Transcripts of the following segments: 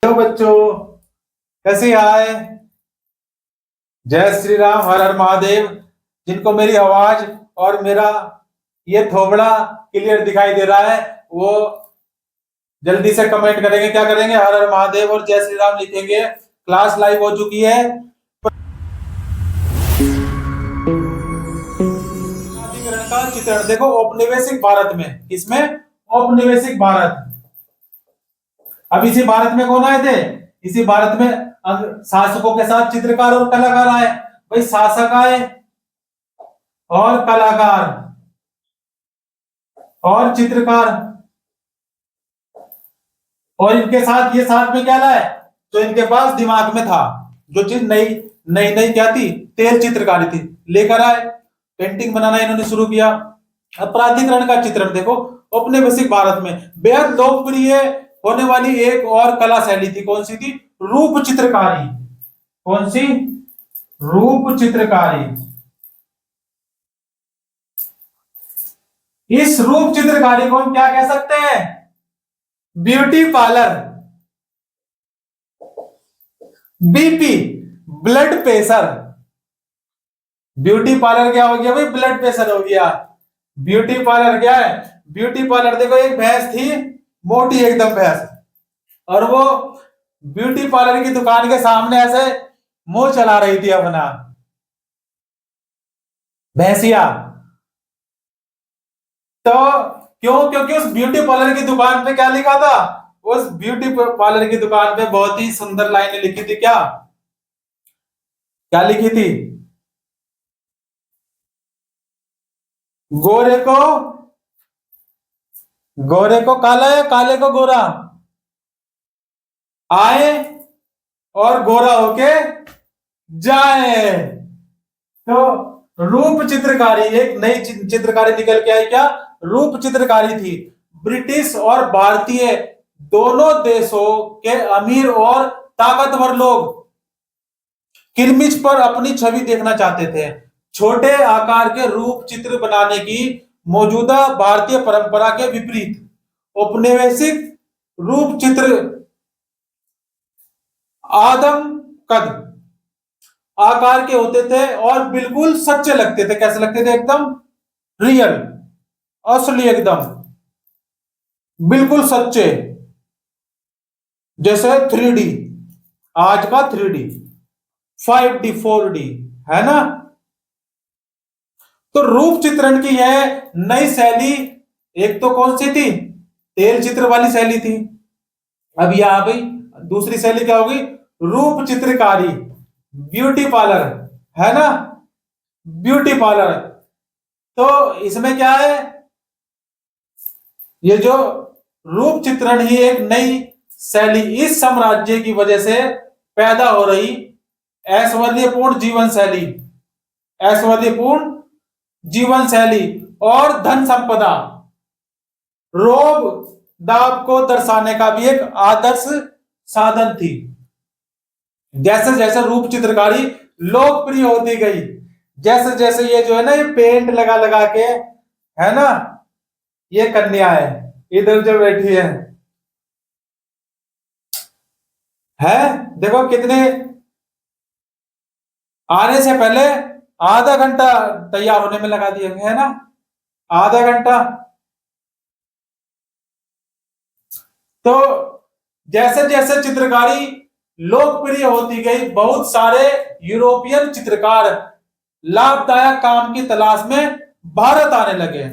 Hello बच्चों, कैसे आए। जय श्री राम, हर हर महादेव। जिनको मेरी आवाज और मेरा ये थोबड़ा क्लियर दिखाई दे रहा है वो जल्दी से कमेंट करेंगे। क्या करेंगे? हर हर महादेव और जय श्री राम लिखेंगे। क्लास लाइव हो चुकी है। प्राधिकरण का चित्रण देखो औपनिवेशिक भारत में। किसमें? औपनिवेशिक भारत। अब इसी भारत में कौन आए थे? इसी भारत में शासकों के साथ चित्रकार और कलाकार आए। भाई शासक आए और कलाकार और चित्रकार, और इनके साथ ये साथ में क्या लाए? तो इनके पास दिमाग में था जो चीज नई नई नई क्या थी? तेल चित्रकारी थी, लेकर आए। पेंटिंग बनाना इन्होंने शुरू किया। अब प्राधिकरण का चित्रण देखो औपनिवेशिक भारत में बेहद लोकप्रिय होने वाली एक और कला शैली थी। कौन सी थी? रूप चित्रकारी। कौन सी? रूप चित्रकारी। इस रूप चित्रकारी को हम क्या कह सकते हैं? Beauty parlour. BP, blood pressure. Beauty parlour क्या हो गया भाई? ब्लड प्रेशर हो गया। ब्यूटी पार्लर क्या है? ब्यूटी पार्लर देखो एक भैंस थी, मोटी एकदम भैंस, और वो ब्यूटी पार्लर की दुकान के सामने ऐसे मुंह चला रही थी अपना, भैंसिया। तो क्यों? क्योंकि उस ब्यूटी पार्लर की दुकान पे क्या लिखा था? उस ब्यूटी पार्लर की दुकान पे बहुत ही सुंदर लाइनें लिखी थी। क्या क्या लिखी थी? गोरे को काला या काले को गोरा आए और गोरा होके जाए। तो रूप चित्रकारी एक नई चित्रकारी निकल के आई। क्या? रूप चित्रकारी थी। ब्रिटिश और भारतीय दोनों देशों के अमीर और ताकतवर लोग किरमिच पर अपनी छवि देखना चाहते थे। छोटे आकार के रूप चित्र बनाने की मौजूदा भारतीय परंपरा के विपरीत औपनिवेशिक रूप चित्र आदम कद आकार के होते थे और बिल्कुल सच्चे लगते थे। कैसे लगते थे? एकदम रियल, असली, एकदम बिल्कुल सच्चे, जैसे 3D। आज का 3D, 5D, 4D, है ना। तो रूप चित्रण की यह नई शैली एक तो कौन सी थी? तेल चित्र वाली शैली थी। अब यह आ गई दूसरी शैली, क्या होगी? रूप चित्रकारी, ब्यूटी पार्लर, है ना। Beauty parlour. तो इसमें क्या है? ये जो रूप चित्रण ही एक नई शैली इस साम्राज्य की वजह से पैदा हो रही ऐश्वर्यपूर्ण जीवन शैली, ऐश्वर्यपूर्ण जीवन शैली और धन संपदा, रोब दाब को दर्शाने का भी एक आदर्श साधन थी। जैसे जैसे रूप चित्रकारी लोकप्रिय होती गई, जैसे जैसे ये जो है ना, ये पेंट लगा लगा के, है ना, ये कन्या है इधर जो बैठी है देखो कितने आने से पहले आधा घंटा तैयार होने में लगा दिया है ना, आधा घंटा। तो जैसे जैसे चित्रकारी लोकप्रिय होती गई, बहुत सारे यूरोपियन चित्रकार लाभदायक काम की तलाश में भारत आने लगे।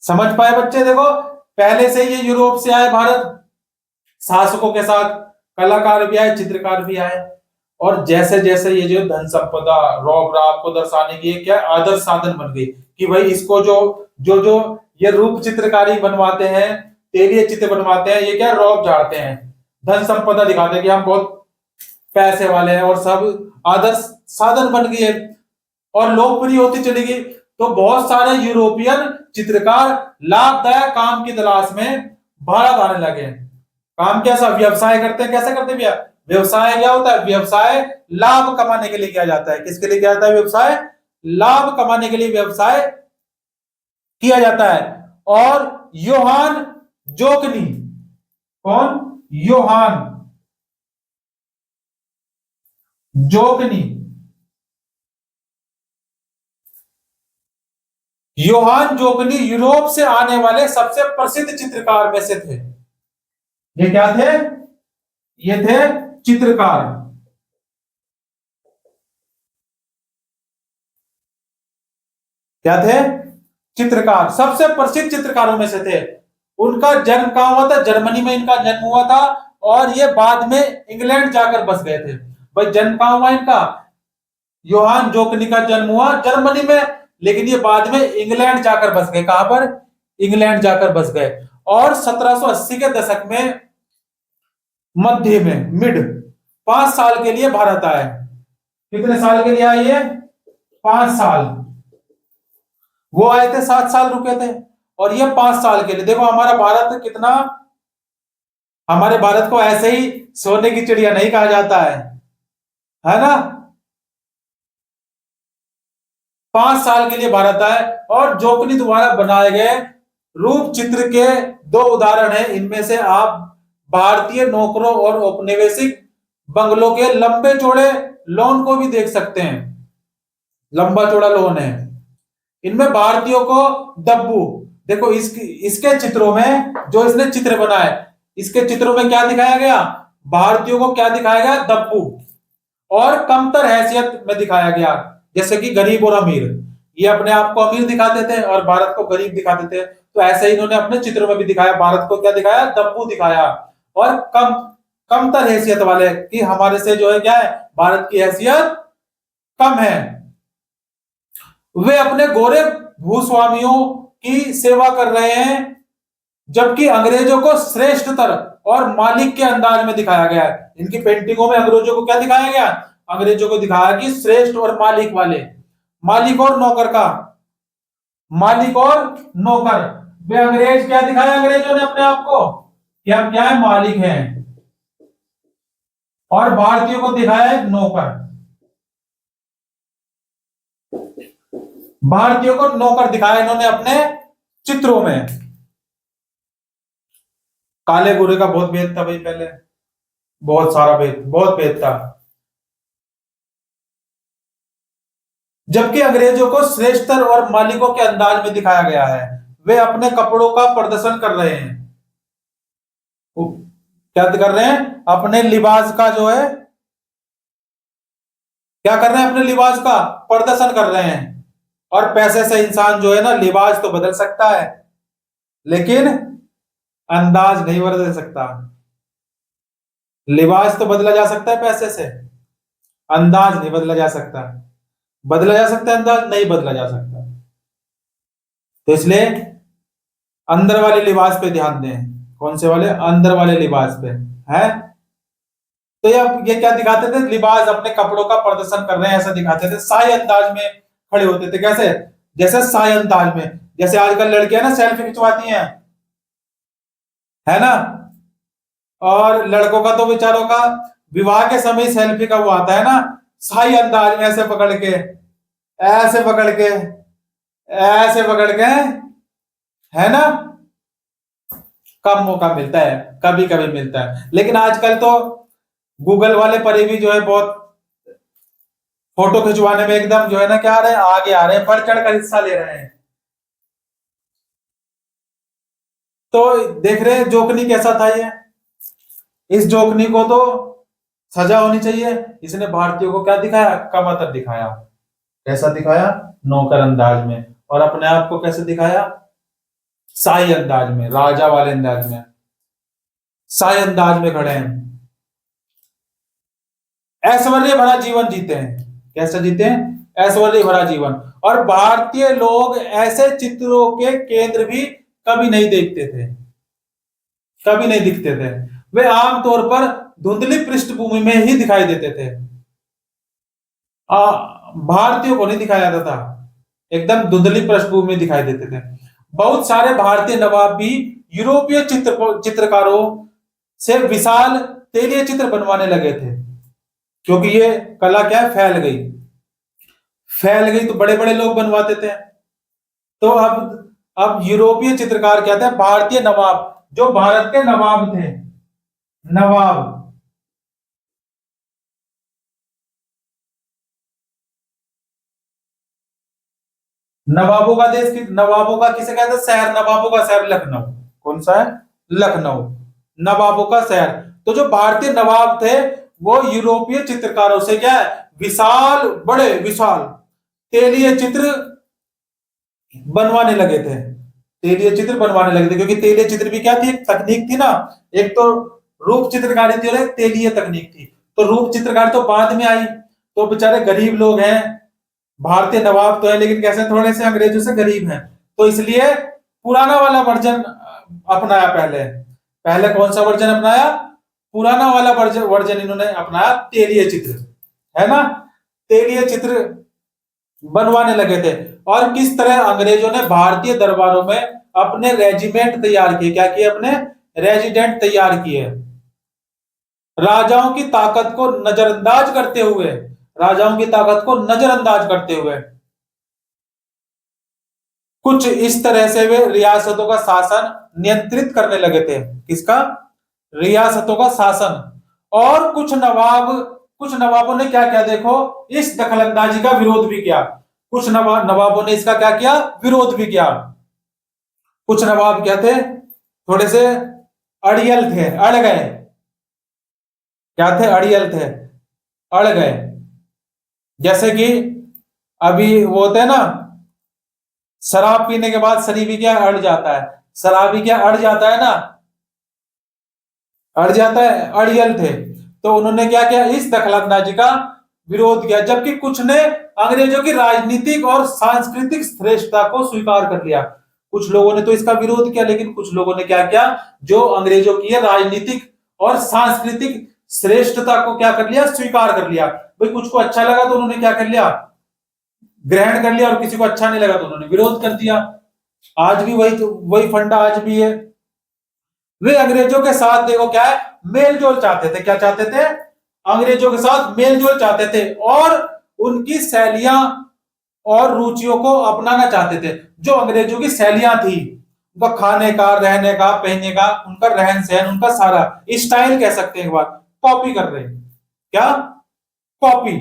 समझ पाए बच्चे? देखो पहले से ये यूरोप से आए भारत, शासकों के साथ कलाकार भी आए, चित्रकार भी आए, और जैसे जैसे ये जो धन संपदा, रौब राब को दर्शाने की क्या आदर्श साधन बन गई कि भाई इसको जो जो जो ये रूप चित्रकारी बनवाते हैं, तेलीय चित्र बनवाते हैं, ये क्या रौब झाड़ते हैं, धन संपदा दिखाते हैं कि हम बहुत पैसे वाले हैं, और सब आदर्श साधन बन गई है और लोकप्रिय होती चली गई। तो बहुत सारे यूरोपियन चित्रकार लाभदायक काम की तलाश में भारत आने लगे। काम कैसा? व्यवसाय करते हैं। कैसे करते हैं भैया? व्यवसाय क्या होता है? व्यवसाय लाभ कमाने के लिए किया जाता है। किसके लिए किया जाता है व्यवसाय? लाभ कमाने के लिए व्यवसाय किया जाता है। और योहान जोकनी, कौन? योहान जोकनी। योहान जोकनी यूरोप से आने वाले सबसे प्रसिद्ध चित्रकार में से थे। ये क्या थे? ये थे चित्रकार। क्या थे? चित्रकार, सबसे प्रसिद्ध चित्रकारों में से थे। उनका जन्म कहां हुआ था? जर्मनी में इनका जन्म हुआ था, और ये बाद में इंग्लैंड जाकर बस गए थे। भाई जन्म कहां हुआ इनका? योहान जोकनी का जन्म हुआ जर्मनी में, लेकिन ये बाद में इंग्लैंड जाकर बस गए। कहां पर? इंग्लैंड जाकर बस गए। और 1780 के दशक में मध्य में मिड 5 साल के लिए भारत आए। कितने साल के लिए आए ये? 5 साल। वो आए थे 7 साल रुके थे, और ये 5 साल के लिए। देखो हमारा भारत कितना, हमारे भारत को ऐसे ही सोने की चिड़िया नहीं कहा जाता है ना। 5 साल के लिए भारत आए, और जोकनी द्वारा बनाए गए रूप चित्र के 2 उदाहरण हैं। इनमें से आप भारतीय नौकरों और औपनिवेशिक बंगलों के लंबे चौड़े लॉन को भी देख सकते हैं। लंबा चौड़ा लॉन है। इनमें भारतीयों को दब्बू, देखो इसके चित्रों में, जो इसने चित्र बनाए, इसके चित्रों में क्या दिखाया गया? भारतीयों को क्या दिखाया गया? दब्बू, और कमतर हैसियत में दिखाया गया। जैसे कि गरीब और अमीर, ये अपने आप को अमीर दिखाते थे और भारत को गरीब दिखाते थे। तो ऐसे ही इन्होंने अपने चित्रों में भी दिखाया, भारत को क्या दिखाया? दब्बू दिखाया। और कमतर हैसियत वाले, कि हमारे से जो है क्या है, भारत की हैसियत कम है। वे अपने गोरे भूस्वामियों की सेवा कर रहे हैं, जबकि अंग्रेजों को श्रेष्ठतर और मालिक के अंदाज में दिखाया गया है। इनकी पेंटिंगों में अंग्रेजों को क्या दिखाया गया? अंग्रेजों को दिखाया कि श्रेष्ठ और मालिक वाले, मालिक और नौकर का, मालिक और नौकर। वे अंग्रेज क्या दिखाया अंग्रेजों ने अपने आप को? कि हम क्या है? मालिक हैं। और भारतीयों को दिखाया है नौकर। भारतीयों को नौकर दिखाया इन्होंने अपने चित्रों में। काले गोरे का बहुत भेद था भाई पहले, बहुत सारा भेद, बहुत भेद था। जबकि अंग्रेजों को श्रेष्ठतर और मालिकों के अंदाज में दिखाया गया है। वे अपने कपड़ों का प्रदर्शन कर रहे हैं। क्या कर रहे हैं? अपने लिबास का जो है, क्या कर रहे हैं? अपने लिबास का प्रदर्शन कर रहे हैं। और पैसे से इंसान जो है ना, लिबास तो बदल सकता है, लेकिन अंदाज नहीं बदल सकता। लिबास तो बदला जा सकता है पैसे से, अंदाज नहीं बदला जा सकता। बदला जा सकता है, अंदाज नहीं बदला जा सकता। तो इसलिए अंदर वाले लिबास पे ध्यान दें। कौन से वाले? अंदर वाले लिबास पे है। तो ये क्या दिखाते थे? लिबास, अपने कपड़ों का प्रदर्शन कर रहे हैं ऐसा दिखाते थे। शाही अंदाज में खड़े होते थे। कैसे? जैसे शाही अंदाज में, जैसे आजकल लड़कियां ना सेल्फी खिंचवाती हैं, है ना। और लड़कों का तो बेचारों का विवाह के समय सेल्फी का वो आता है ना, शाही अंदाज में, ऐसे पकड़ के, ऐसे पकड़ के, ऐसे पकड़ के, है ना। कम मौका मिलता है, कभी कभी मिलता है। लेकिन आजकल तो गूगल वाले परी भी जो है बहुत फोटो खिंचवाने में एकदम जो है ना, क्या आ रहे हैं? आगे आ रहे हैं, बढ़ चढ़ कर हिस्सा ले रहे हैं। तो देख रहे हैं जोकनी कैसा था ये। इस जोकनी को तो सजा होनी चाहिए। इसने भारतीयों को क्या दिखाया? कमतर दिखाया। कैसा दिखाया? नौकर अंदाज में। और अपने आप को कैसे दिखाया? शाही अंदाज में, राजा वाले अंदाज में, शाही अंदाज में खड़े हैं। ऐश्वर्य भरा जीवन जीते हैं। कैसा जीते हैं? ऐश्वर्य भरा जीवन। और भारतीय लोग ऐसे चित्रों के केंद्र भी कभी नहीं देखते थे, कभी नहीं दिखते थे। वे आमतौर पर धुंधली पृष्ठभूमि में ही दिखाई देते थे। भारतीयों को नहीं दिखाया जाता था, एकदम धुंधली पृष्ठभूमि में दिखाई देते थे। बहुत सारे भारतीय नवाब भी यूरोपीय चित्रकारों से विशाल तेलीय चित्र बनवाने लगे थे, क्योंकि ये कला क्या है? फैल गई, फैल गई तो बड़े बड़े लोग बनवाते थे। तो अब यूरोपीय चित्रकार क्या थे? भारतीय नवाब, जो भारत के नवाब थे, नवाब। नवाबों का देश नवाबों का किसे कहते हैं? शहर। नवाबों का शहर लखनऊ। कौन सा है? लखनऊ। नवाबों का शहर। तो जो भारतीय नवाब थे वो यूरोपीय चित्रकारों से क्या है, विशाल, बड़े विशाल तेलीय चित्र बनवाने लगे थे। तेलीय चित्र बनवाने लगे थे, क्योंकि तेलीय चित्र भी क्या थी, एक तकनीक थी ना। एक तो रूप चित्रकारी थी और एक तेलीय तकनीक थी। तो रूप चित्रकारी तो बाद में आई। तो बेचारे गरीब लोग हैं, भारतीय नवाब तो है लेकिन कैसे, थोड़े से अंग्रेजों से गरीब हैं, तो इसलिए पुराना वाला वर्जन अपनाया। पहले पहले कौन सा वर्जन अपनाया? पुराना वाला वर्जन वर्जन इन्होंने अपनाया, तेलीय चित्र, है ना। तेलीय चित्र बनवाने लगे थे। और किस तरह अंग्रेजों ने भारतीय दरबारों में अपने रेजिमेंट तैयार किए, क्या किए? अपने रेजिडेंट तैयार किए। राजाओं की ताकत को नजरअंदाज करते हुए, राजाओं की ताकत को नजरअंदाज करते हुए कुछ इस तरह से वे रियासतों का शासन नियंत्रित करने लगे थे। किसका? रियासतों का शासन। और कुछ नवाबों ने क्या किया, देखो, इस दखलंदाजी का विरोध भी किया। कुछ नवाबों ने इसका क्या किया? विरोध भी किया। कुछ नवाब क्या थे? थोड़े से अड़ियल थे, अड़ गए। क्या थे? अड़ियल थे, अड़ गए। जैसे कि अभी वो होते हैं ना, शराब पीने के बाद शरीबी क्या अड़ जाता है, शराबी क्या अड़ जाता है ना, अड़ जाता है, अड़ियल थे। तो उन्होंने क्या किया? इस दखलंदाजी का विरोध किया। जबकि कुछ ने अंग्रेजों की राजनीतिक और सांस्कृतिक श्रेष्ठता को स्वीकार कर लिया। कुछ लोगों ने तो इसका विरोध किया, लेकिन कुछ लोगों ने क्या किया? जो अंग्रेजों की राजनीतिक और सांस्कृतिक श्रेष्ठता को क्या कर लिया? स्वीकार कर लिया। भाई कुछ को अच्छा लगा तो उन्होंने क्या कर लिया? ग्रहण कर लिया, और किसी को अच्छा नहीं लगा तो उन्होंने विरोध कर दिया। आज भी वही फंडा आज भी है। वे अंग्रेजों के साथ देखो क्या है, मेल जोल चाहते थे। क्या चाहते थे? अंग्रेजों के साथ मेल जोल चाहते थे, और उनकी शैलियां और रुचियों को अपनाना चाहते थे। जो अंग्रेजों की शैलियां थी, उनका खाने का, रहने का, पहनने का, उनका रहन सहन, उनका सारा स्टाइल कह सकते हैं, एक बार कॉपी कर रहे हैं। क्या? कॉपी।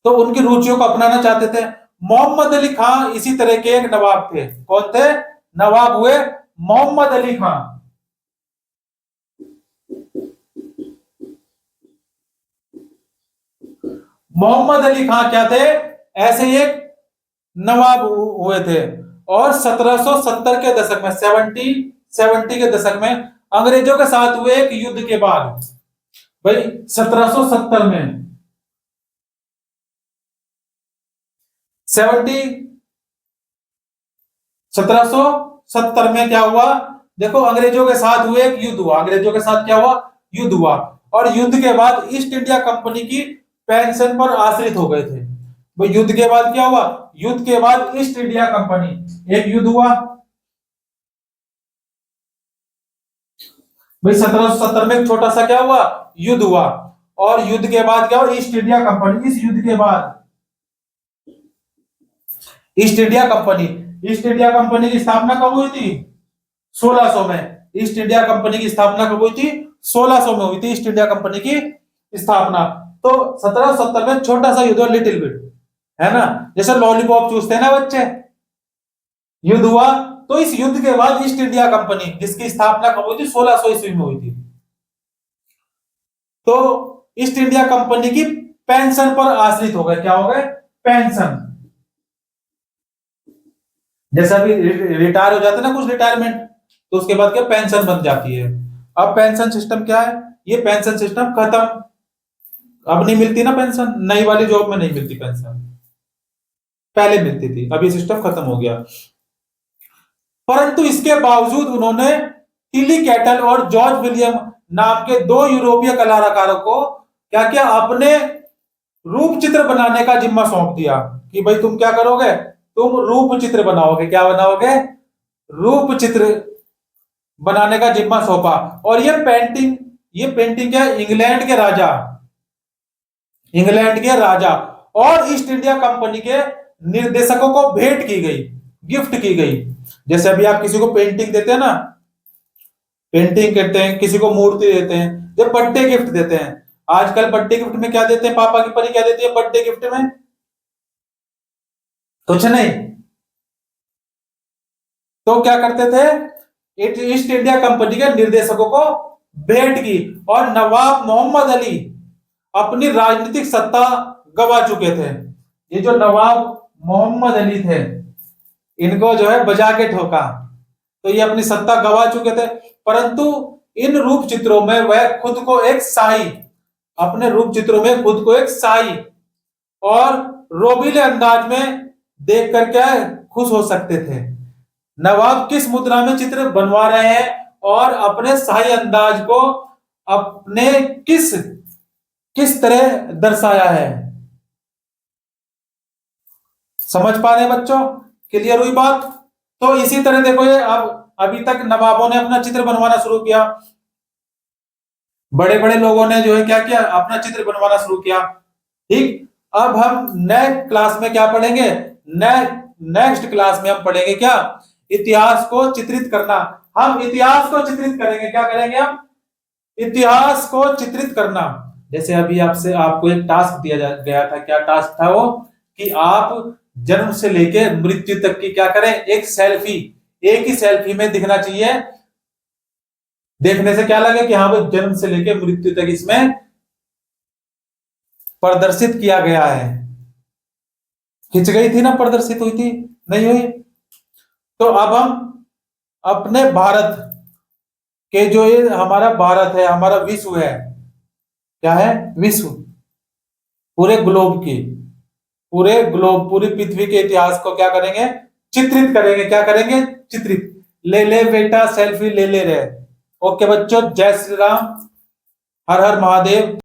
तो उनकी रुचियों को अपनाना चाहते थे। मोहम्मद अली खां इसी तरह के एक नवाब थे। कौन थे? नवाब हुए मोहम्मद अली खां। मोहम्मद अली खां क्या थे? ऐसे ही एक नवाब हुए थे। और 1770 के दशक में, 70 के दशक में अंग्रेजों के साथ हुए एक युद्ध के बाद, भाई 1770 में, 70 1770 में क्या हुआ? देखो, अंग्रेजों के साथ हुए एक युद्ध हुआ। अंग्रेजों के साथ क्या हुआ? युद्ध हुआ। और युद्ध के बाद ईस्ट इंडिया कंपनी की पेंशन पर आश्रित हो गए थे। भाई युद्ध के बाद क्या हुआ? युद्ध के बाद ईस्ट इंडिया कंपनी, एक युद्ध हुआ भाई 1770 में, एक छोटा सा क्या हुआ? युद्ध हुआ। और युद्ध के बाद क्या हुआ? ईस्ट इंडिया कंपनी, इस युद्ध के बाद east India company, east India company की स्थापना कब हुई थी? 1600 में। ईस्ट इंडिया कंपनी की स्थापना कब हुई थी? 1600 में हुई थी ईस्ट इंडिया कंपनी की स्थापना। तो 1770 में छोटा सा युद्ध, लिटिल बिट, है ना, जैसे लॉलीपॉप चूसते हैं ना बच्चे, युद्ध हुआ। तो इस युद्ध के बाद ईस्ट इंडिया कंपनी, जिसकी स्थापना कब हुई थी? 1600 ईस्वी में हुई थी। तो ईस्ट इंडिया कंपनी की पेंशन पर आश्रित हो गए। क्या हो गए? पेंशन। जैसे अभी रिटायर हो जाते हैं ना कुछ, रिटायरमेंट, तो उसके बाद क्या पेंशन बन जाती है। अब पेंशन सिस्टम क्या है? ये पेंशन सिस्टम खत्म। अब नहीं मिलती ना पेंशन, नई वाली जॉब में नहीं मिलती पेंशन, पहले मिलती थी, अब ये सिस्टम खत्म हो गया। परंतु इसके बावजूद उन्होंने टिली कैटल और जॉर्ज विलियम नाम के दो यूरोपीय कलाकारों को क्या किया? अपने रूप चित्र बनाने का जिम्मा सौंप दिया कि भाई तुम क्या करोगे? तुम रूप चित्र बनाओगे। क्या बनाओगे? रूप चित्र बनाने का जिम्मा सौंपा। और ये पेंटिंग क्या? इंग्लैंड के राजा और ईस्ट इंडिया कंपनी के निर्देशकों को भेंट की गई, गिफ्ट की गई। जैसे अभी आप किसी को पेंटिंग देते हैं ना, पेंटिंग करते हैं, किसी को मूर्ति देते हैं, जब बर्थडे गिफ्ट देते हैं। आजकल बर्थडे गिफ्ट में क्या देते हैं, पापा की परी क्या देती है बर्थडे गिफ्ट में? कुछ नहीं। तो क्या करते थे, ईस्ट इंडिया कंपनी के निर्देशकों को भेंट की, और नवाब मोहम्मद अली अपनी राजनीतिक सत्ता गवा चुके थे। ये जो नवाब मोहम्मद अली थे, इनको जो है बजा के ठोका, तो ये अपनी सत्ता गवा चुके थे। परंतु इन रूप चित्रों में वह खुद को एक शाही, अपने रूप चित्रों में खुद को एक शाही और रोबीले अंदाज में देख कर क्या है, खुश हो सकते थे। नवाब किस मुद्रा में चित्र बनवा रहे हैं और अपने शाही अंदाज को अपने किस किस तरह दर्शाया है, समझ पा रहे हैं बच्चों? क्लियर हुई बात? तो इसी तरह देखो, ये अब अभी तक नवाबों ने अपना चित्र बनवाना शुरू किया, बड़े बड़े लोगों ने जो है क्या किया, अपना चित्र बनवाना शुरू किया। ठीक, अब हम नए क्लास में क्या पढ़ेंगे, नेक्स्ट क्लास में हम पढ़ेंगे क्या, इतिहास को चित्रित करना। हम इतिहास को चित्रित करेंगे, क्या करेंगे हम, इतिहास को चित्रित करना। जैसे अभी आपसे आपको एक टास्क दिया गया था, क्या टास्क था वो, कि आप जन्म से लेके मृत्यु तक की क्या करें, एक सेल्फी, एक ही सेल्फी में दिखना चाहिए, देखने से क्या लगे कि हाँ भाई जन्म से लेके मृत्यु तक इसमें प्रदर्शित किया गया है। खिंच गई थी ना, प्रदर्शित हुई थी, नहीं हुई? तो अब हम अपने भारत के, जो ये हमारा भारत है, हमारा विश्व है, क्या है, विश्व, पूरे ग्लोब की, पूरे ग्लोब, पूरी पृथ्वी के इतिहास को क्या करेंगे, चित्रित करेंगे। क्या करेंगे, चित्रित। ले ले बेटा सेल्फी ले ले रहे। ओके बच्चों, जय श्री राम, हर हर महादेव।